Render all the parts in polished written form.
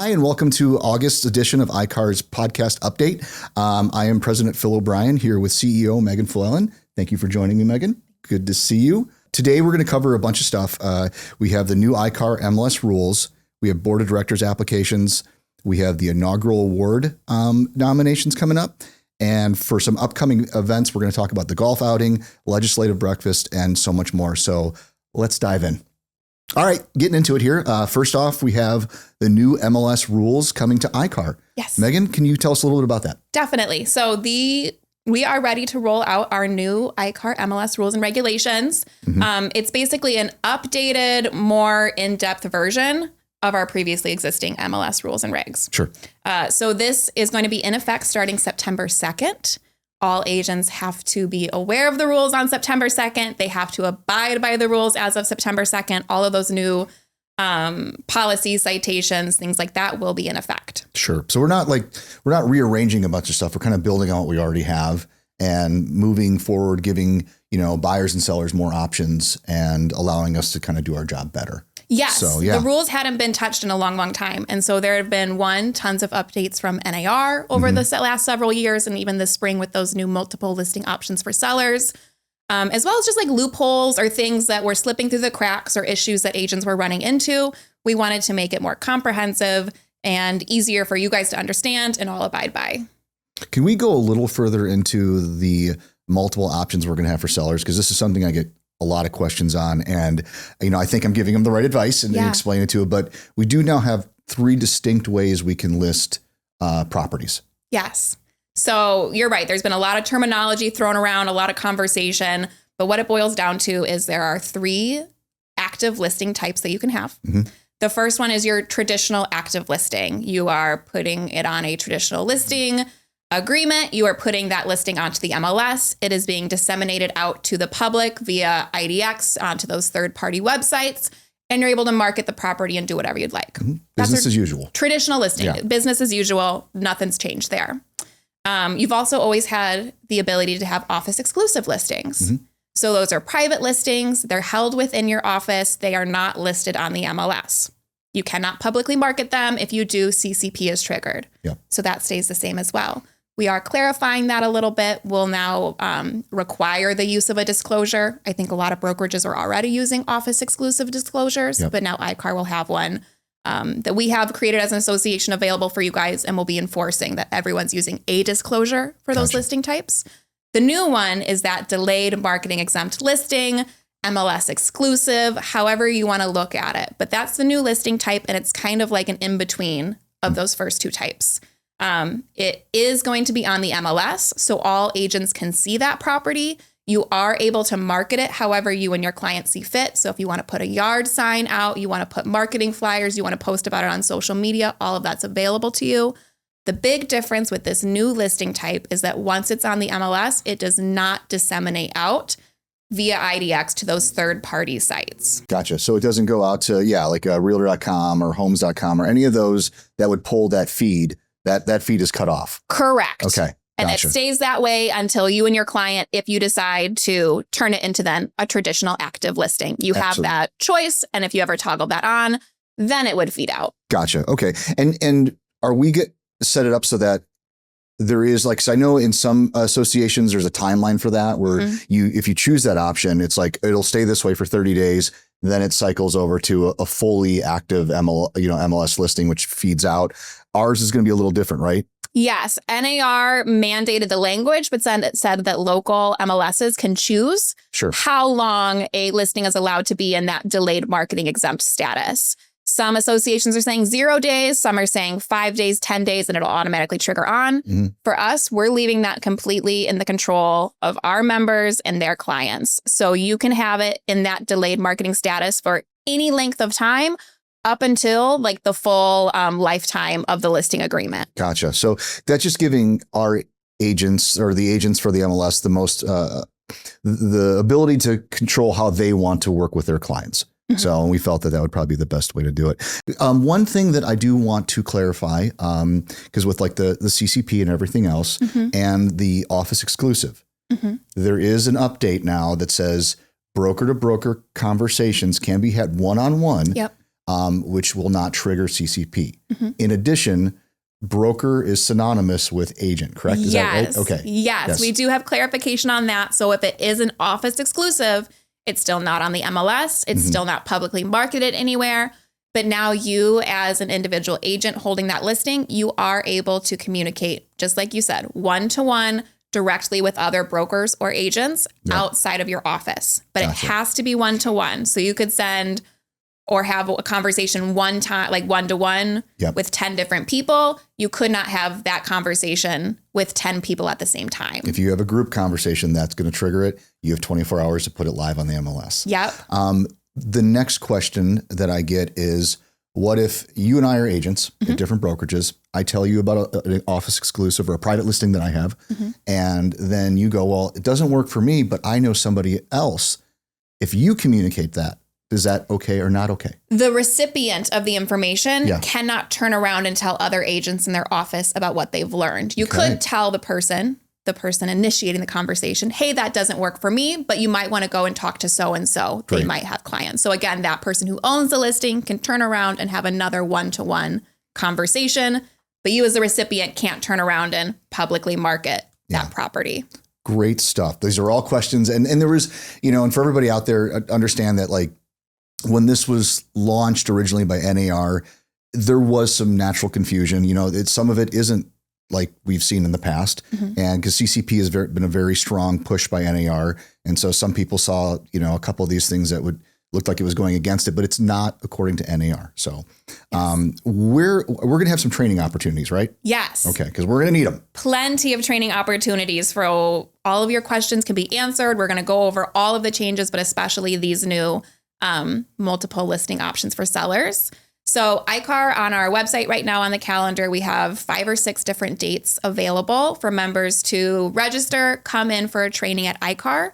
Hi, and welcome to August edition of ICAAR's podcast update. I am President Phil O'Brien here with CEO Megan Flynn. Thank you for joining me, Megan. Good to see you. Today, we're going to cover a bunch of stuff. We have the new ICAAR MLS rules. We have board of directors applications. We have the inaugural award nominations coming up. And for some upcoming events, we're going to talk about the golf outing, legislative breakfast, and so much more. So let's dive in. All right, getting into it here. First off, we have the new MLS rules coming to ICAAR. Yes. Megan, can you tell us a little bit about that? Definitely. So we are ready to roll out our new ICAAR MLS rules and regulations. Mm-hmm. It's basically an updated, more in-depth version of our previously existing MLS rules and regs. Sure. So this is going to be in effect starting September 2nd. All agents have to be aware of the rules on September 2nd. They have to abide by the rules as of September 2nd. All of those new policies, citations, things like that will be in effect. Sure. So we're not rearranging a bunch of stuff. We're kind of building on what we already have and moving forward, giving, buyers and sellers more options and allowing us to kind of do our job better. Yes. So, yeah. The rules hadn't been touched in a long, long time. And so there have been tons of updates from NAR over the last several years, and even this spring with those new multiple listing options for sellers, as well as just like loopholes or things that were slipping through the cracks or issues that agents were running into. We wanted to make it more comprehensive and easier for you guys to understand and all abide by. Can we go a little further into the multiple options we're going to have for sellers? Because this is something I get a lot of questions on. And, I think I'm giving them the right advice and explain it to it. But we do now have 3 distinct ways we can list properties. Yes. So you're right. There's been a lot of terminology thrown around, a lot of conversation. But what it boils down to is there are 3 active listing types that you can have. Mm-hmm. The first one is your traditional active listing. You are putting it on a traditional listing agreement. You are putting that listing onto the MLS. It is being disseminated out to the public via IDX onto those third-party websites, and you're able to market the property and do whatever you'd like. Mm-hmm. Business as usual. Traditional listing. Yeah. Business as usual. Nothing's changed there. You've also always had the ability to have office exclusive listings. Mm-hmm. So those are private listings. They're held within your office. They are not listed on the MLS. You cannot publicly market them. If you do, CCP is triggered. Yep. So that stays the same as well. We are clarifying that a little bit. We'll now require the use of a disclosure. I think a lot of brokerages are already using office exclusive disclosures, but now ICAAR will have one that we have created as an association available for you guys, and we'll be enforcing that everyone's using a disclosure for those listing types. The new one is that delayed marketing exempt listing, MLS exclusive, however you want to look at it. But that's the new listing type, and it's kind of like an in-between of those first 2 types. It is going to be on the MLS, so all agents can see that property. You are able to market it however you and your client see fit. So if you want to put a yard sign out, you want to put marketing flyers, you want to post about it on social media, all of that's available to you. The big difference with this new listing type is that once it's on the MLS, it does not disseminate out via IDX to those third-party sites. Gotcha. So it doesn't go out to, like realtor.com or homes.com or any of those that would pull that feed. That feed is cut off. Correct. Okay. And it stays that way until you and your client, if you decide to turn it into then a traditional active listing. You have that choice. And if you ever toggle that on, then it would feed out. Gotcha. Okay. And are we set it up so that there is cause I know in some associations, there's a timeline for that where if you choose that option, it's like, it'll stay this way for 30 days. Then it cycles over to a fully active MLS listing, which feeds out. Ours is going to be a little different, right? Yes. NAR mandated the language, but it said that local MLSs can choose how long a listing is allowed to be in that delayed marketing exempt status. Some associations are saying 0 days. Some are saying 5 days, 10 days, and it'll automatically trigger on. Mm-hmm. For us, we're leaving that completely in the control of our members and their clients. So you can have it in that delayed marketing status for any length of time up until the full lifetime of the listing agreement. Gotcha. So that's just giving our agents or the agents for the MLS the most, the ability to control how they want to work with their clients. Mm-hmm. So we felt that would probably be the best way to do it. One thing that I do want to clarify, because with the CCP and everything else and the office exclusive, there is an update now that says broker to broker conversations can be had one-on-one. Yep. which will not trigger CCP. In addition, broker is synonymous with agent, correct? Is that right? Okay. Yes, we do have clarification on that. So if it is an office exclusive, it's still not on the MLS. It's still not publicly marketed anywhere. But now you, as an individual agent holding that listing, you are able to communicate, just like you said, one-to-one directly with other brokers or agents outside of your office. But it has to be one-to-one. So you could send or have a conversation one time, like one-to-one with 10 different people. You could not have that conversation with 10 people at the same time. If you have a group conversation, that's going to trigger it. You have 24 hours to put it live on the MLS. Yep. The next question that I get is, what if you and I are agents at different brokerages? I tell you about an office exclusive or a private listing that I have. And then you go, well, it doesn't work for me, but I know somebody else. If you communicate that, is that okay or not okay? The recipient of the information cannot turn around and tell other agents in their office about what they've learned. You could tell the person initiating the conversation, hey, that doesn't work for me, but you might want to go and talk to so-and-so. They might have clients. So again, that person who owns the listing can turn around and have another one-to-one conversation, but you as the recipient can't turn around and publicly market that property. Great stuff. These are all questions. And there was, and for everybody out there, understand that like when this was launched originally by NAR, there was some natural confusion. Some of it isn't like we've seen in the past. And because CCP has been a very strong push by NAR. And so some people saw, a couple of these things that would look like it was going against it, but it's not according to NAR. So we're going to have some training opportunities, right? Yes. Okay. Because we're going to need them. Plenty of training opportunities for all of your questions can be answered. We're going to go over all of the changes, but especially these new multiple listing options for sellers. So ICAAR on our website right now on the calendar, we have 5 or 6 different dates available for members to register, come in for a training at ICAAR,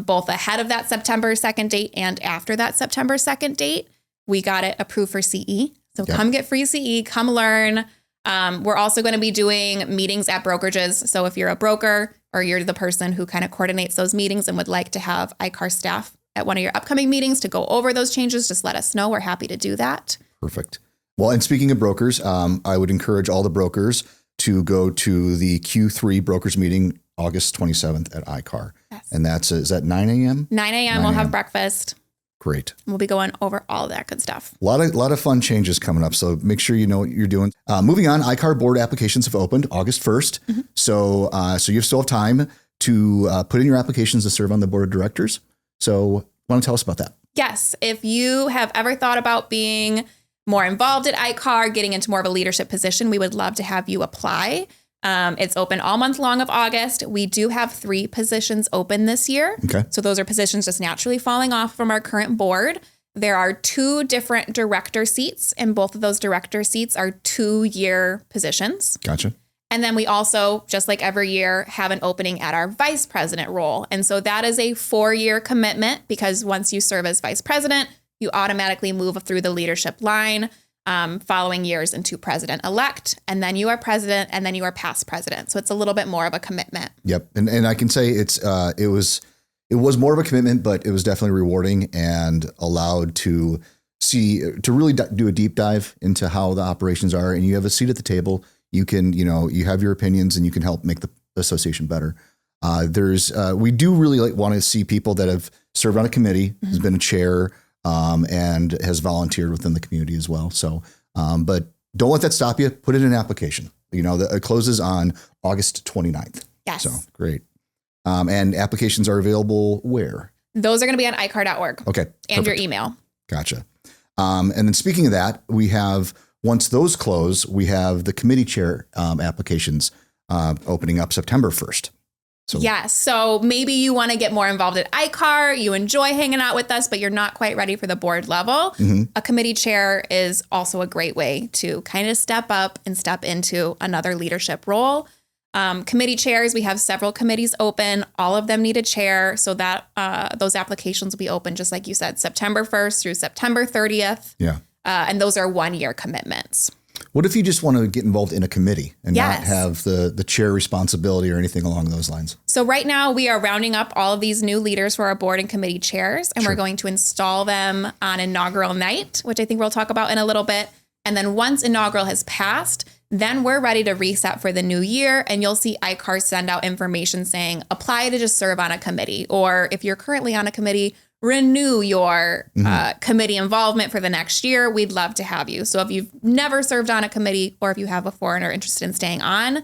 both ahead of that September 2nd date and after that September 2nd date. We got it approved for CE. So come get free CE, come learn. We're also going to be doing meetings at brokerages. So if you're a broker or you're the person who kind of coordinates those meetings and would like to have ICAAR staff at one of your upcoming meetings to go over those changes, just let us know. We're happy to do that. Perfect. Well, and speaking of brokers, I would encourage all the brokers to go to the Q3 brokers meeting August 27th at ICAAR. Yes. And is that 9 a.m.? 9 a.m. We'll have breakfast. Great. We'll be going over all of that good stuff. A lot of fun changes coming up. So make sure you know what you're doing. Moving on, ICAAR board applications have opened August 1st. So you still have time to put in your applications to serve on the board of directors. So why don't you tell us about that? Yes. If you have ever thought about being more involved at ICAAR, getting into more of a leadership position, we would love to have you apply. It's open all month long of August. We do have 3 positions open this year. Okay. So those are positions just naturally falling off from our current board. There are 2 different director seats, and both of those director seats are 2-year positions. Gotcha. And then we also, just like every year, have an opening at our vice president role. And so that is a 4-year commitment, because once you serve as vice president, you automatically move through the leadership line following years into president-elect, and then you are president, and then you are past president. So it's a little bit more of a commitment. Yep. And I can say it was more of a commitment, but it was definitely rewarding and allowed to really do a deep dive into how the operations are. And you have a seat at the table. You can, you have your opinions, and you can help make the association better. We do really want to see people that have served on a committee, has been a chair, and has volunteered within the community as well. So, but don't let that stop you. Put in an application. It closes on August 29th. Yes. So great. And applications are available where? Those are going to be on icar.org. Okay. And your email. Gotcha. And then speaking of that, once those close, we have the committee chair applications opening up September 1st. Yes. So maybe you want to get more involved at ICAAR. You enjoy hanging out with us, but you're not quite ready for the board level. A committee chair is also a great way to kind of step up and step into another leadership role. Committee chairs, we have several committees open. All of them need a chair. So that those applications will be open, just like you said, September 1st through September 30th. Yeah. And those are 1-year commitments. What if you just want to get involved in a committee and Yes. not have the chair responsibility or anything along those lines? So right now we are rounding up all of these new leaders for our board and committee chairs, and Sure. we're going to install them on inaugural night, which I think we'll talk about in a little bit. And then once inaugural has passed, then we're ready to reset for the new year. And you'll see ICAAR send out information saying, apply to just serve on a committee. Or if you're currently on a committee, renew your committee involvement for the next year. We'd love to have you. So if you've never served on a committee, or if you have a foreigner interested in staying on,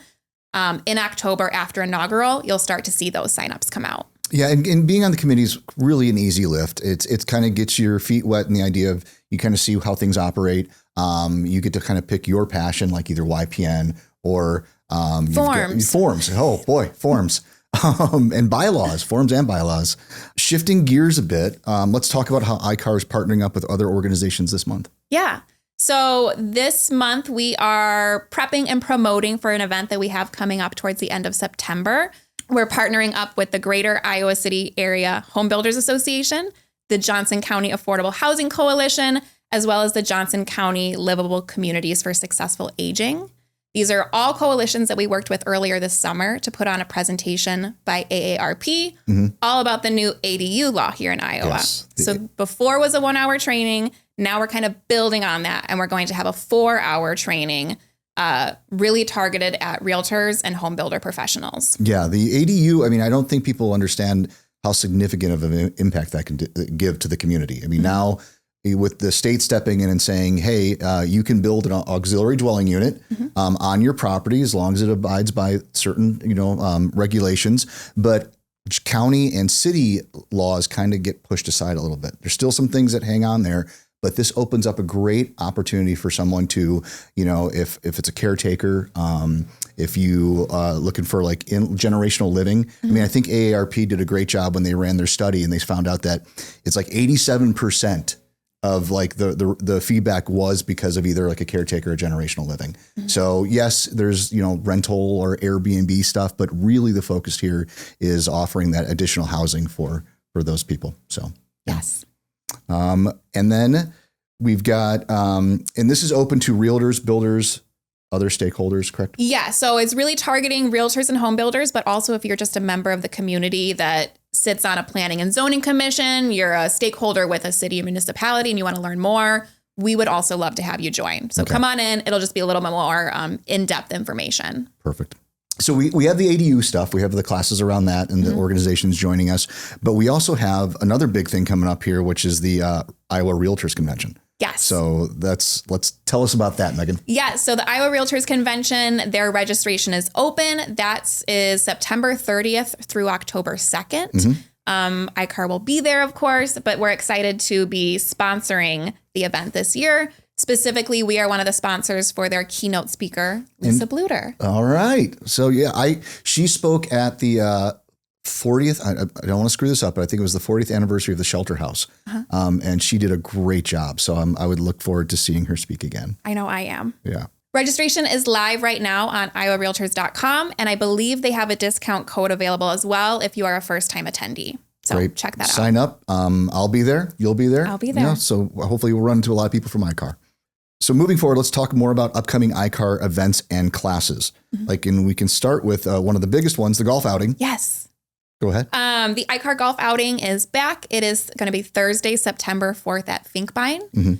in October after inaugural, you'll start to see those signups come out. Yeah, and being on the committee is really an easy lift. It's kind of gets your feet wet in the idea of you kind of see how things operate. You get to kind of pick your passion, like either YPN or forms. Oh boy, forms. And bylaws, forms and bylaws. Shifting gears a bit, let's talk about how ICAAR is partnering up with other organizations this month. Yeah. So this month we are prepping and promoting for an event that we have coming up towards the end of September. We're partnering up with the Greater Iowa City Area Home Builders Association, the Johnson County Affordable Housing Coalition, as well as the Johnson County Livable Communities for Successful Aging. These are all coalitions that we worked with earlier this summer to put on a presentation by AARP, all about the new ADU law here in Iowa. Yes. So before was a 1-hour training. Now we're kind of building on that, and we're going to have a 4-hour training really targeted at realtors and home builder professionals. Yeah, the ADU, I mean, I don't think people understand how significant of an impact that can give to the community. I mean, now with the state stepping in and saying, hey, you can build an auxiliary dwelling unit on your property as long as it abides by certain, regulations. But county and city laws kind of get pushed aside a little bit. There's still some things that hang on there, but this opens up a great opportunity for someone to, if it's a caretaker, if you looking for like generational living. I mean, I think AARP did a great job when they ran their study, and they found out that it's like 87% of like the feedback was because of either like a caretaker or generational living. So yes, there's, rental or Airbnb stuff, but really the focus here is offering that additional housing for those people. So, yeah. Yes. And then we've got, and this is open to realtors, builders, other stakeholders, correct? Yeah. So it's really targeting realtors and home builders, but also if you're just a member of the community that sits on a planning and zoning commission, you're a stakeholder with a city or municipality, and you want to learn more, we would also love to have you join. So come on in. It'll just be a little bit more in-depth information. Perfect. So we have the ADU stuff. We have the classes around that and the organizations joining us. But we also have another big thing coming up here, which is the Iowa Realtors Convention. Yes. So let's tell us about that, Megan. Yeah. So the Iowa Realtors Convention, their registration is open. That is September 30th through October 2nd. ICAAR will be there, of course, but we're excited to be sponsoring the event this year. Specifically, we are one of the sponsors for their keynote speaker, Lisa Bluter. All right. So yeah, she spoke at the 40th. I don't want to screw this up, but I think it was the 40th anniversary of the Shelter House. And she did a great job. So I would look forward to seeing her speak again. I know I am. Yeah. Registration is live right now on iowarealtors.com. And I believe they have a discount code available as well if you are a first-time attendee. So Great. Check that out. Sign up. I'll be there. You'll be there. I'll be there. Yeah, so hopefully we'll run into a lot of people from ICAAR. So moving forward, let's talk more about upcoming ICAAR events and classes. And we can start with one of the biggest ones, the golf outing. Yes. Go ahead. The ICAAR golf outing is back. It is going to be Thursday, September 4th at Finkbein.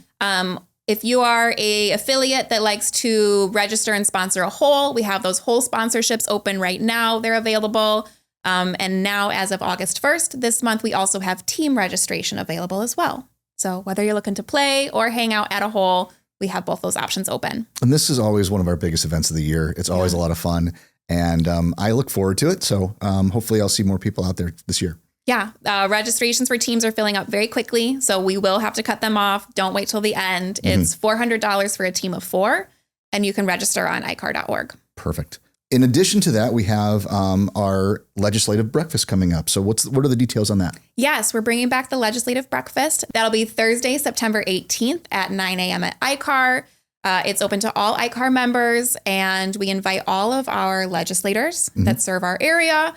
If you are a affiliate that likes to register and sponsor a hole, we have those hole sponsorships open right now. They're available. And now, as of August 1st, this month, we also have team registration available as well. So whether you're looking to play or hang out at a hole, we have both those options open. And this is always one of our biggest events of the year. It's always a lot of fun. And I look forward to it. So hopefully I'll see more people out there this year. Yeah. Registrations for teams are filling up very quickly. So we will have to cut them off. Don't wait till the end. It's $400 for a team of 4. And you can register on icar.org. Perfect. In addition to that, we have our legislative breakfast coming up. So what are the details on that? Yes, we're bringing back the legislative breakfast. That'll be Thursday, September 18th at 9 a.m. at ICAAR. It's open to all ICAAR members, and we invite all of our legislators that serve our area,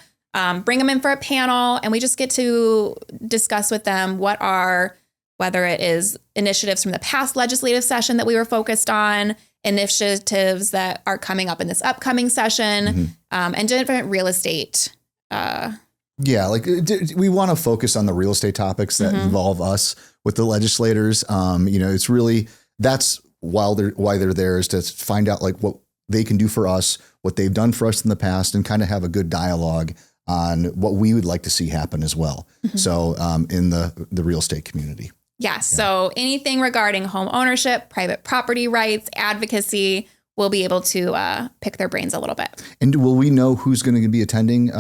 bring them in for a panel, and we just get to discuss with them whether it is initiatives from the past legislative session that we were focused on, initiatives that are coming up in this upcoming session, and different real estate. We want to focus on the real estate topics that involve us with the legislators. It's really, that's why they're there, is to find out like what they can do for us, what they've done for us in the past, and kind of have a good dialogue on what we would like to see happen as well. So in the real estate community. Yes. So anything regarding home ownership, private property rights, advocacy, we'll be able to pick their brains a little bit. And will we know who's going to be attending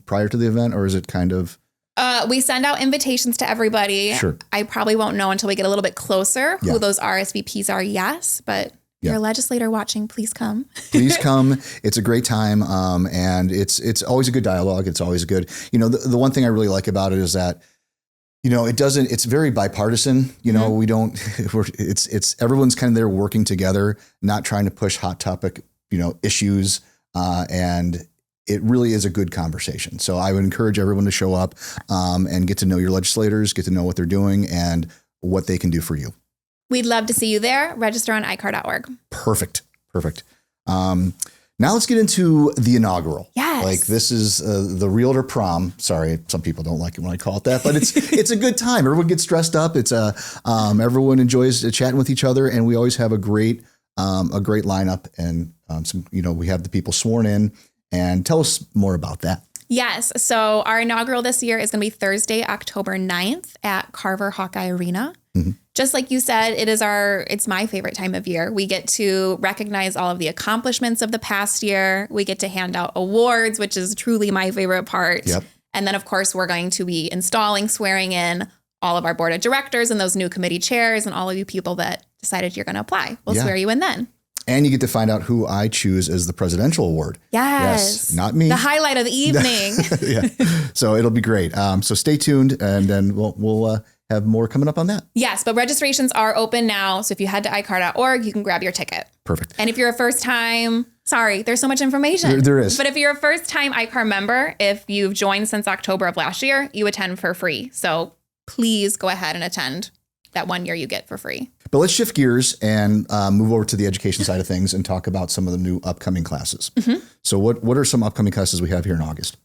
prior to the event, or is it kind of? We send out invitations to everybody. Sure. I probably won't know until we get a little bit closer who those RSVPs are. Yes, but if you're a legislator watching, please come. Please come. It's a great time, and it's always a good dialogue. It's always good. The one thing I really like about it is that, it's very bipartisan. We don't, it's everyone's kind of there working together, not trying to push hot topic, issues. And it really is a good conversation. So I would encourage everyone to show up and get to know your legislators, get to know what they're doing and what they can do for you. We'd love to see you there. Register on iCAAR.org. Perfect. Now let's get into the inaugural. Yes. Like this is the realtor prom. Sorry, some people don't like it when I call it that, but it's a good time. Everyone gets dressed up. It's everyone enjoys chatting with each other, and we always have a great lineup, and we have the people sworn in. And tell us more about that. Yes. So our inaugural this year is going to be Thursday, October 9th at Carver Hawkeye Arena. Just like you said, it's my favorite time of year. We get to recognize all of the accomplishments of the past year. We get to hand out awards, which is truly my favorite part. Yep. And then, of course, we're going to be swearing in all of our board of directors and those new committee chairs and all of you people that decided you're going to apply. We'll swear you in then. And you get to find out who I choose as the presidential award. Yes. Not me. The highlight of the evening. So it'll be great. So stay tuned, and then we'll have more coming up on that. Yes, but registrations are open now. So if you head to iCAAR.org, you can grab your ticket. Perfect. And if you're a first time, there's so much information. There is. But if you're a first time iCAAR member, if you've joined since October of last year, you attend for free. So please go ahead and attend. That 1 year you get for free. But let's shift gears and move over to the education side of things and talk about some of the new upcoming classes. So what are some upcoming classes we have here in August?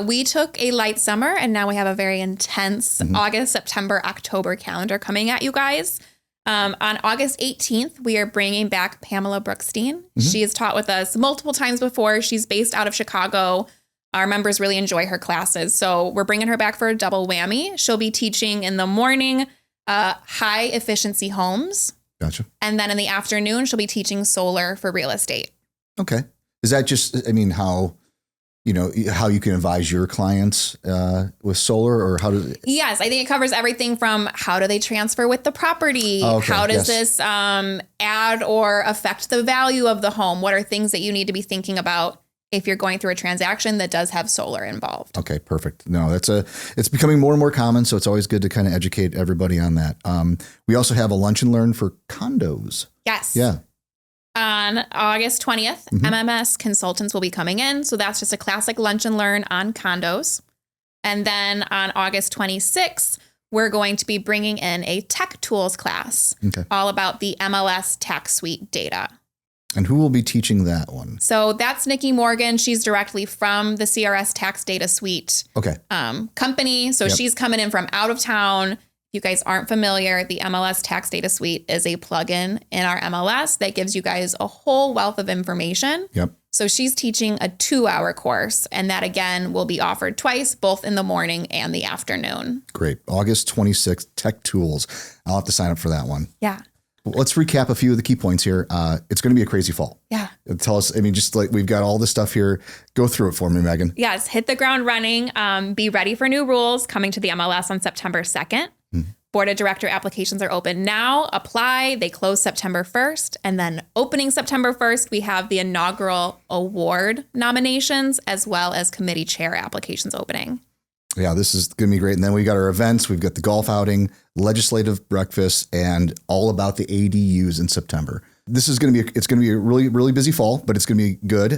We took a light summer, and now we have a very intense August, September, October calendar coming at you guys. On August 18th, we are bringing back Pamela Brookstein. She has taught with us multiple times before. She's based out of Chicago. Our members really enjoy her classes. So we're bringing her back for a double whammy. She'll be teaching in the morning high efficiency homes. Gotcha. And then in the afternoon, she'll be teaching solar for real estate. Okay. Is that just, how you can advise your clients with solar, or how does it? Yes, I think it covers everything from how do they transfer with the property? How does this add or affect the value of the home? What are things that you need to be thinking about if you're going through a transaction that does have solar involved? Okay, perfect. No, it's becoming more and more common, so it's always good to kind of educate everybody on that. We also have a lunch and learn for condos. Yes. Yeah. On August 20th, MMS consultants will be coming in. So that's just a classic lunch and learn on condos. And then on August 26th, we're going to be bringing in a tech tools class, all about the MLS tax suite data. And who will be teaching that one? So that's Nikki Morgan. She's directly from the CRS Tax Data Suite company. So she's coming in from out of town. If you guys aren't familiar, the MLS Tax Data Suite is a plugin in our MLS that gives you guys a whole wealth of information. Yep. So she's teaching a 2-hour course, and that again will be offered twice, both in the morning and the afternoon. Great. August 26th, Tech Tools. I'll have to sign up for that one. Yeah. Let's recap a few of the key points here. It's going to be a crazy fall. Yeah. Tell us, just like we've got all this stuff here. Go through it for me, Megan. Yes. Hit the ground running. Be ready for new rules coming to the MLS on September 2nd. Board of Director applications are open now. Apply. They close September 1st. And then opening September 1st, we have the inaugural award nominations as well as committee chair applications opening. Yeah, this is going to be great. And then we got our events. We've got the golf outing, legislative breakfast, and all about the ADUs in September. It's going to be a really, really busy fall, but it's going to be good.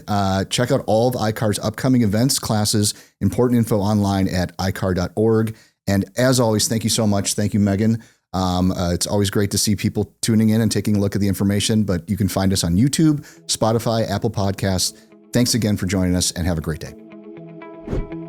Check out all of iCAAR's upcoming events, classes, important info online at iCAAR.org. And as always, thank you so much. Thank you, Megan. It's always great to see people tuning in and taking a look at the information, but you can find us on YouTube, Spotify, Apple Podcasts. Thanks again for joining us and have a great day.